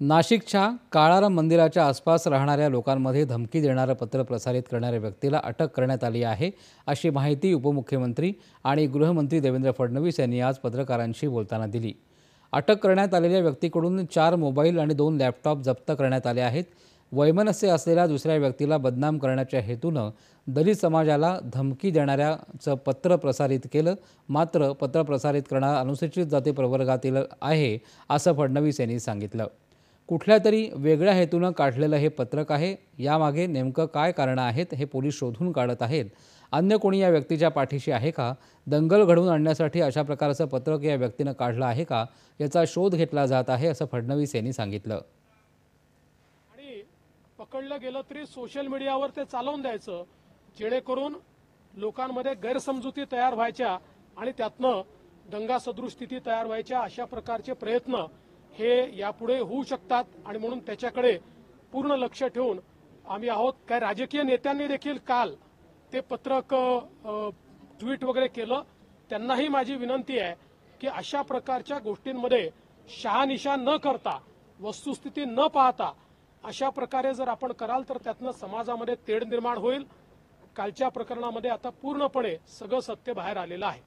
नाशिकच्या काळाराम मंदिराच्या आसपास राहणाऱ्या लोकांमध्ये धमकी देणारं पत्र प्रसारित करणाऱ्या व्यक्तीला अटक करण्यात आली आहे, अशी माहिती उपमुख्यमंत्री आणि गृहमंत्री देवेंद्र फडणवीस यांनी आज पत्रकारांशी बोलताना दिली। अटक करण्यात आलेल्या व्यक्तीकडून 4 मोबाईल आणि 2 लॅपटॉप जप्त करण्यात आले आहेत। वैमनस्य असलेल्या दुसऱ्या व्यक्तीला बदनाम करण्याच्या हेतूनं दलित समाजाला धमकी देणाऱ्याचं पत्र प्रसारित केलं, मात्र पत्र प्रसारित करणारा अनुसूचित जाती प्रवर्गातील आहे, असं फडणवीस यांनी सांगितलं। कुठल्या तरी वेगळ्या हेतूनं काढलेलं हे पत्रक आहे। यामागे नेमकं काय कारणं आहेत हे पोलीस शोधून काढत आहेत। अन्य कोणी या व्यक्तीच्या पाठीशी आहे का? दंगल घडवून आणण्यासाठी अशा प्रकारचं पत्रक या व्यक्तीनं काढलं आहे का? याचा शोध घेतला जात आहे, असं फडणवीस यांनी सांगितलं। आणि पकडलं गेलं तरी सोशल मीडियावर ते चालवून द्यायचं, जेणेकरून लोकांमध्ये गैरसमजुती तयार व्हायच्या आणि त्यातनं दंगा सदृश स्थिती तयार व्हायच्या, अशा प्रकारचे प्रयत्न हे यापुढे होऊ शकतात। आणि म्हणून त्याच्याकडे पूर्ण लक्ष ठेवून आम्ही आहोत। काय राजकीय नेत्यांनी देखील काल ते पत्रक ट्विट वगैरे केलं। त्यांनाही माझी विनंती आहे की अशा प्रकारच्या गोष्टींमध्ये शहानिशा न करता, वस्तुस्थिती न पाहता अशा प्रकारे जर आपण कराल तर त्यातनं समाजामध्ये तेढ निर्माण होईल। कालच्या प्रकरणामध्ये आता पूर्णपणे सगळं सत्य बाहेर आलेलं आहे।